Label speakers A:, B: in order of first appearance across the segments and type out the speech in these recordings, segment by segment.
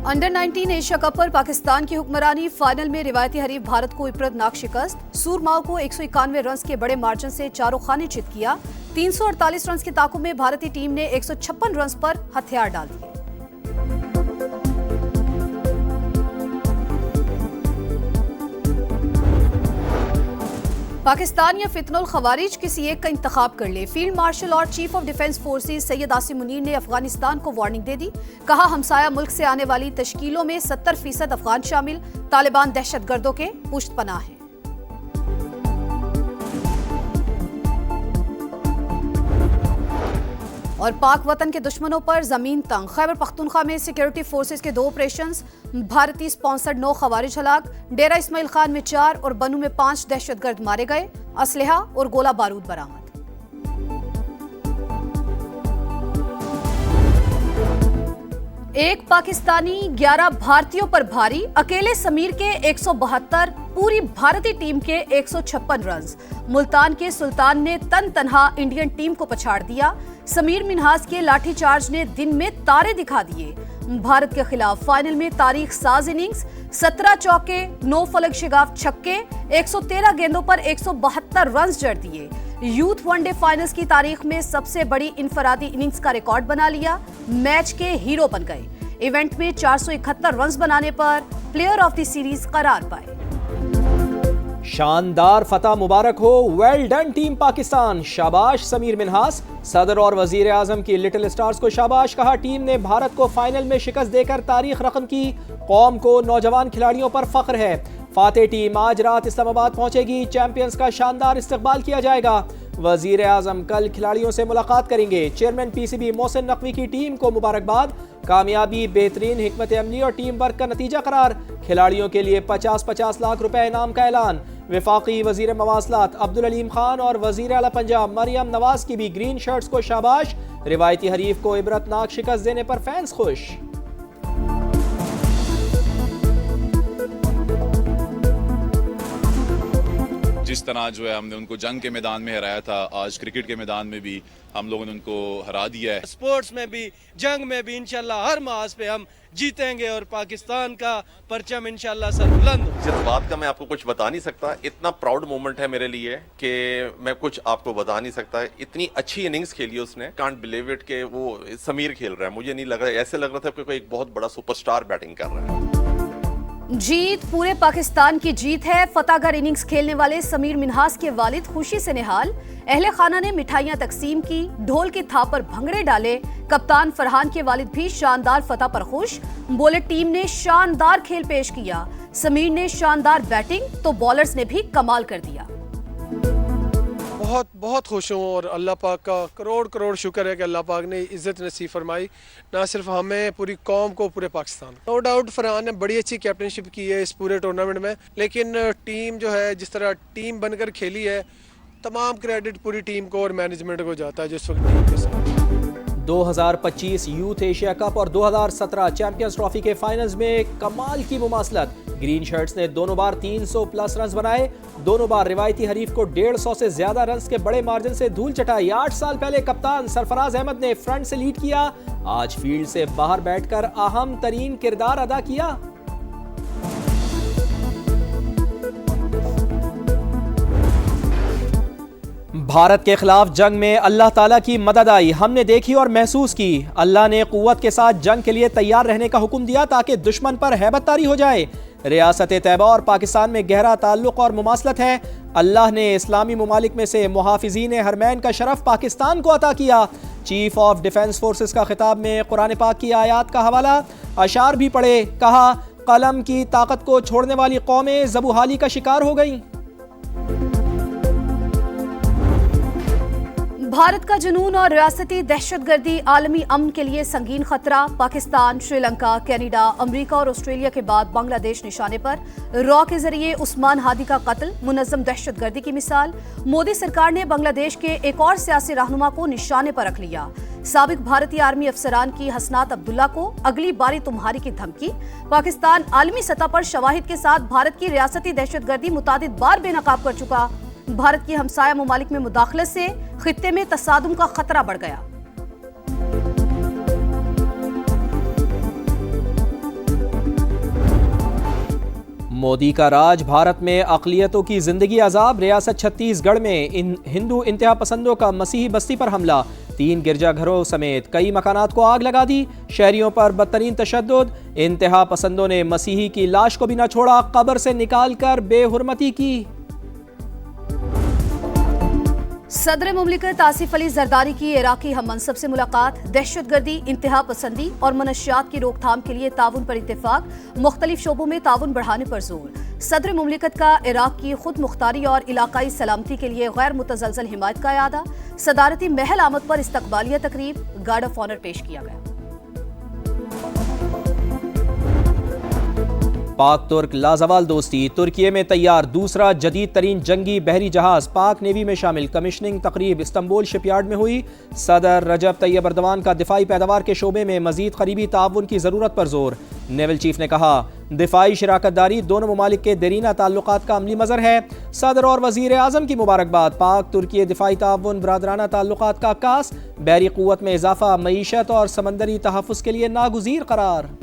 A: Under 19 Asia cup पर पाकिस्तान की हुक्मरानी, final में रिवायती हरीफ भारत को इबरतनाक शिकस्त। सूरमाओं को 191 रन के बड़े मार्जिन से चारों खाने चित किया। 348 रन की ताकत में भारतीय टीम ने 156 रन पर हथियार डाल दिए। पाकिस्तान या फितनुल खवारिज किसी एक का इंतखाब कर ले। फील्ड मार्शल और chief of defence forces Syed Asim Munir ने अफगानिस्तान को वार्निंग दे दी। कहा, हमसाया मुल्क से आने वाली तश्कीलों में 70% अफगान शामिल। तालिबान दहशतगर्दों के पुश्तपनाह हैं। और पाक वतन के दुश्मनों पर जमीन तंग। खैबर पख्तूनख्वा में सिक्योरिटी फोर्सेस के 2 ऑपरेशंस। भारतीय स्पॉन्सर्ड 9 खवारिज हलाक। डेरा इस्माइल खान में 4 और बनू में 5 दहशतगर्द मारे गए। असलहा और गोला बारूद बरामद। एक पाकिस्तानी 11 भारतीयों पर भारी। अकेले समीर के 172, पूरी भारतीय टीम के 156 रन। मुल्तान के सुल्तान ने तनहा इंडियन टीम को पछाड़ दिया। समीर मिन्हास के लाठीचार्ज ने दिन में तारे दिखा दिए। भारत के खिलाफ फाइनल में तारीख साज इनिंग्स। 17 चौके, 9 फलक शिगाफ छक्के, 113 गेंदों पर 172 रन जड़ दिए। यूथ वनडे फाइनल्स की तारीख में सबसे बड़ी इनफरादी इनिंग्स का रिकॉर्ड बना लिया। मैच के हीरो बन गए। इवेंट में 471 रन बनाने पर प्लेयर ऑफ द सीरीज करार पाए।
B: शानदार फतह मुबारक हो। Well done team Pakistan. शाबाश समीर मिन्हास। सदर और वजीर आजम की लिटिल स्टार्स को शाबाश कहा। टीम ने भारत को फाइनल में शिकस्त देकर तारीख रकम की। कौम को नौजवान खिलाड़ियों पर फख्र है। फातेह टीम आज रात इस्लामाबाद पहुंचेगी। चैंपियंस का शानदार इस्तकबाल किया जाएगा। वजीर आजम कल खिलाड़ियों से मुलाकात करेंगे। चेयरमैन पीसीबी मोहसिन नकवी की टीम को मुबारकबाद। कामयाबी बेहतरीन हिकमत अमली और टीम वर्क का नतीजा करार। खिलाड़ियों के लिए 50-50 लाख रुपए इनाम का ऐलान। वफाकी वजीर मवासलात अब्दुल अलीम खान और वजीर आला पंजाब मरियम नवाज की भी ग्रीन शर्ट्स को शाबाश। रिवायती हरीफ को इबरतनाक शिकस्त देने पर फैंस खुश।
C: जिस तरह जो है हमने उनको जंग के मैदान में हराया था, आज क्रिकेट के मैदान में भी हम लोगों ने उनको हरा दिया है।
D: स्पोर्ट्स में भी, जंग में भी इंशाल्लाह हर मास पे हम जीतेंगे और पाकिस्तान का परचम इंशाल्लाह सर बुलंद हो।
E: जज्बात का मैं आपको कुछ बता नहीं सकता। इतना प्राउड मोमेंट है मेरे लिए कि मैं कुछ आपको बता नहीं सकता। इतनी अच्छी इनिंग्स खेली उसने। कांट बिलीव इट कि वो समीर खेल रहा है। मुझे नहीं लग रहा, ऐसे लग रहा था कि कोई एक बहुत बड़ा सुपरस्टार बैटिंग कर रहा है।
A: जीत पूरे पाकिस्तान की जीत है। फतहगर इनिंग्स खेलने वाले समीर मिन्हास के वालिद खुशी से निहाल। अहले खाना ने मिठाइयां तकसीम की। ढोल की थाप पर भंगड़े डाले। कप्तान फरहान के वालिद भी शानदार फतह पर खुश। बोले, टीम ने शानदार खेल पेश किया। समीर ने शानदार बैटिंग तो बॉलर्स ने भी कमाल कर दिया।
D: बहुत बहुत खुश हूँ और अल्लाह पाक का करोड़ करोड़ शुक्र है कि अल्लाह पाक ने इज़्ज़त नसीब फरमाई, ना सिर्फ हमें, पूरी कौम को, पूरे पाकिस्तान। नो डाउट फरहान ने बड़ी अच्छी कैप्टनशिप की है इस पूरे टूर्नामेंट में। लेकिन टीम जो है, जिस तरह टीम बनकर खेली है, तमाम क्रेडिट पूरी टीम को और मैनेजमेंट को जाता है जिस वक्त टीम के साथ।
B: 2025 यूथ एशिया कप और 2017 चैंपियंस ट्रॉफी के फाइनल्स में कमाल की मुमासलत। ग्रीन शर्ट्स ने दोनों बार 300 प्लस रन बनाए। दोनों बार रिवायती हरीफ को 150 से ज्यादा रन के बड़े मार्जिन से धूल चटाई। 8 साल पहले कप्तान सरफराज अहमद ने फ्रंट से लीड किया। आज फील्ड से बाहर बैठकर अहम तरीन किरदार अदा किया। भारत के खिलाफ जंग में अल्लाह ताला की मदद आई। हमने देखी और महसूस की। अल्लाह ने कुव्वत के साथ जंग के लिए तैयार रहने का हुक्म दिया ताकि दुश्मन पर हैबत तारी हो जाए। रियासत तैयबा और पाकिस्तान में गहरा ताल्लुक और मुमासलत है। अल्लाह ने इस्लामी मुमालिक में से मुहाफिजीन हरमैन का शरफ पाकिस्तान को अता किया। चीफ ऑफ डिफेंस फोर्सेस का खिताब में कुरान पाक की आयात का हवाला। अशार भी पढ़े। कहा, कलम की ताकत को छोड़ने वाली कौमें ज़बूहाली का शिकार हो गई।
A: भारत का जुनून और रियासती दहशतगर्दी आलमी अमन के लिए संगीन खतरा। पाकिस्तान, श्रीलंका, कनाडा, अमेरिका और ऑस्ट्रेलिया के बाद बांग्लादेश निशाने पर। रॉ के जरिए उस्मान हादी का कत्ल मुनज़्ज़म दहशतगर्दी की मिसाल। मोदी सरकार ने बांग्लादेश के एक और सियासी रहनुमा को निशाने पर रख लिया। साबिक भारतीय आर्मी अफसरान की हसनात अब्दुल्ला को अगली बारी तुम्हारी की धमकी। पाकिस्तान आलमी सतह पर शवाहिद के साथ भारत की रियासती दहशतगर्दी मुतादिद बार बेनकाब कर चुका। भारत की हमसाया मुमालिक में मुदाखलत से खित्ते में तसादुम का खतरा बढ़ गया।
B: मोदी का राज, भारत में अक़लियतों की जिंदगी अजाब। रियासत छत्तीसगढ़ में हिंदू इंतहा पसंदों का मसीही बस्ती पर हमला, 3 गिरजाघरों समेत कई मकानात को आग लगा दी। शहरियों पर बदतरीन तशद्दुद, इंतहा पसंदों ने मसीही की लाश को भी न छोड़ा, कब्र से निकाल कर बेहुरमती की।
A: सदर मुमलिकत आसिफ अली जरदारी की इराकी हम मनसब से मुलाकात, दहशतगर्दी, इंतहा पसंदी और मनशियात की रोकथाम के लिए ताउन पर इत्तेफाक, मुख्तलिफ शोबों में ताउन बढ़ाने पर जोर। सदर मुमलिकत का इराक की खुद मुख्तारी और इलाकाई सलामती के लिए गैर मुतजलजल हिमायत का इरादा, सदारती महल आमद पर इस्तकबालिया तकरीब, गार्ड ऑफ ऑनर पेश किया गया।
B: पाक तुर्क लाजवाल दोस्ती, तुर्की में तैयार दूसरा जदीद तरीन जंगी बहरी जहाज पाक नेवी में शामिल। कमिश्निंग तकरीब इस्तांबुल शिपयार्ड में हुई। सदर रजब तैयब अर्दवान का दिफाई पैदावार के शोबे में मजीद करीबी ताउन की जरूरत पर जोर। नेवल चीफ ने कहा, दिफाई शराकतदारी दोनों ममालिक के देरीना ताल्लुकात का अमली मजर है। सदर और वजीर आजम की मुबारकबाद। पाक तुर्की दिफाई ताउन बरादराना ताल्लुकात का आकाश, बहरी कुव्वत में इजाफा, मईशत और समंदरी तहफ़्फ़ुज़ के लिए नागुज़ीर करार।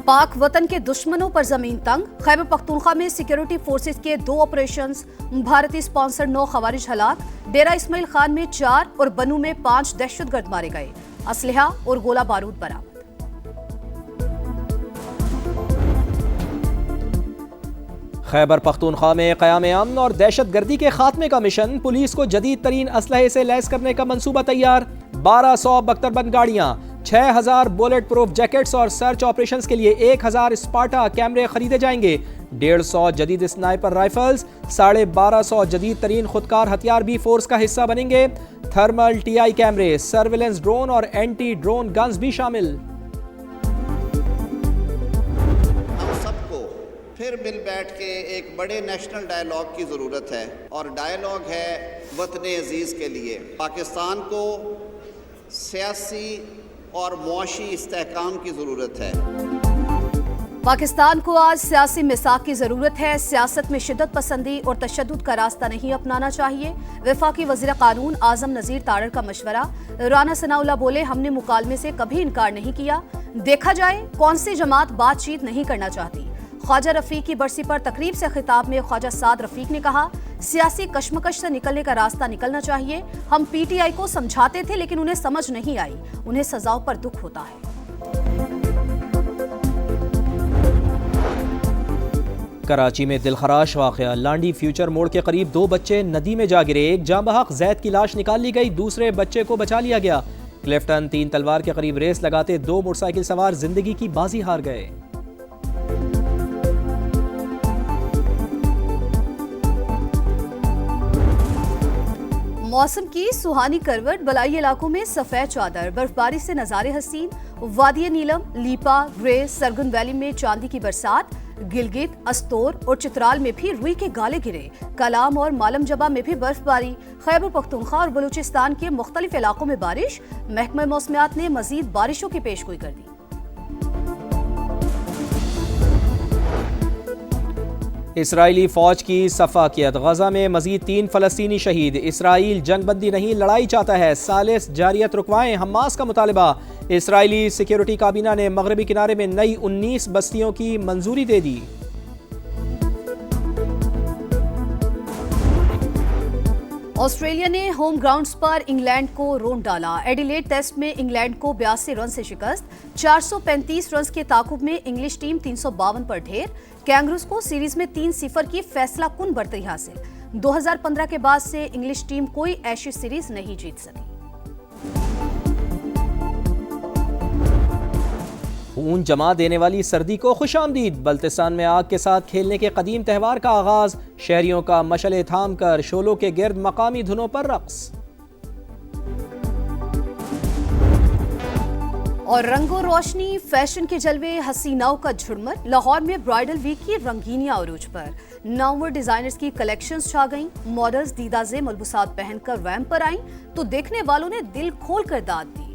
A: पाक वतन के दुश्मनों पर जमीन तंग, खैबर पख्तूनख्वा में सिक्योरिटी फोर्सेस के 2 ऑपरेशंस, भारतीय स्पॉन्सर 9 खवारिज हलाक, डेरा इस्माइल खान में 4 और बनू में 5 दहशतगर्द मारे गए, असलहा और गोला बारूद बरामद।
B: खैबर पख्तूनख्वा में क़याम अमन और दहशत गर्दी के खात्मे का मिशन, पुलिस को जदीद तरीन असलहे से लैस करने का मंसूबा तैयार। 1200 बख्तरबंद गाड़ियां, 6000 बुलेट प्रूफ जैकेट्स और सर्च ऑपरेशंस के लिए 1000 स्पार्टा कैमरे खरीदे जाएंगे। 150 जदीद स्नाइपर राइफल्स, 1250 जदीद तरीन खुदकार हथियार भी फोर्स का हिस्सा बनेंगे। थर्मल TI कैमरे, सर्विलेंस ड्रोन और एंटी ड्रोन गन्स भी शामिल।
F: हम सबको फिर मिल बैठ के एक बड़े नेशनल डायलॉग की ज़रूरत है, और डायलॉग है वतन अजीज़ के लिए। पाकिस्तान को सियासी और मुआशी इस्तेहकाम की ज़रूरत है।
A: पाकिस्तान को आज सियासी मिसाक की जरूरत है। सियासत में शिद्दत पसंदी और तशद्दुद का रास्ता नहीं अपनाना चाहिए। वफाकी वज़ीर कानून आजम नज़ीर तारड़ का मशवरा। राना सनाउल्लाह बोले, हमने मुकालमे से कभी इनकार नहीं किया, देखा जाए कौन सी जमात बातचीत नहीं करना चाहती। ख्वाजा रफीक की बरसी पर तकरीब से खिताब में ख्वाजा साद रफीक ने कहा, सियासी कशमकश से निकलने का रास्ता निकलना चाहिए। हम PTI को समझाते थे लेकिन उन्हें समझ नहीं आई, उन्हें सजाओं पर दुख होता है।
B: कराची में दिलखराश वाक़या, लांडी फ्यूचर मोड़ के करीब 2 बच्चे नदी में जा गिरे। एक जाँ बहक जैद की लाश निकाल ली गई, दूसरे बच्चे को बचा लिया गया। क्लिफ्टन 3 तलवार के करीब रेस लगाते 2 मोटरसाइकिल सवार जिंदगी की बाजी हार गए।
A: मौसम की सुहानी करवट, बलाई इलाकों में सफेद चादर, बर्फबारी से नजारे हसीन। वादिय नीलम, लीपा, ग्रेस, सरगुन वैली में चांदी की बरसात। गिलगित, अस्तोर और चित्राल में भी रुई के गाले गिरे। कलाम और मालम जबा में भी बर्फबारी। खैबर पख्तूनख्वा और बलूचिस्तान के मुख्तलिफ इलाकों में बारिश। महकमा मौसमियात ने मजीद बारिशों की पेशगोई कर दी।
B: इसराइली फौज की सफाकियत, गजा में मजीद 3 फलस्तीनी शहीद। इसराइल जंगबंदी नहीं लड़ाई चाहता है, सालिस जारियत रुकवाएं, हमास का मुतालबा। इसराइली सिक्योरिटी काबीना ने मगरबी किनारे में नई 19 बस्तियों की मंजूरी दे दी।
A: ऑस्ट्रेलिया ने होम ग्राउंड्स पर इंग्लैंड को रोंद डाला। एडिलेड टेस्ट में इंग्लैंड को 82 रन से शिकस्त। 435 रन के ताकुब में इंग्लिश टीम 352 पर ढेर। कैंगरूज को सीरीज में 3-0 की फैसला कुन बढ़तरी हासिल। 2015 के बाद से इंग्लिश टीम कोई एशेज सीरीज नहीं जीत सकी।
B: खून जमा देने वाली सर्दी को खुशामदीद, बल्तिस्तान में आग के साथ खेलने के कदीम त्यौहार का आगाज। शहरियों का मशले थाम कर शोलों के गिर्द मकामी धुनों पर रक्स।
A: और रंगो रोशनी, फैशन के जलवे, हसीनाओं का झुरमर। लाहौर में ब्राइडल वीक की रंगीनियां अरूज पर। नौवर डिजाइनर्स की कलेक्शंस छा गईं। मॉडल्स दीदाजे मलबूसात पहनकर रैंप पर आईं तो देखने वालों ने दिल खोल कर दाद दी।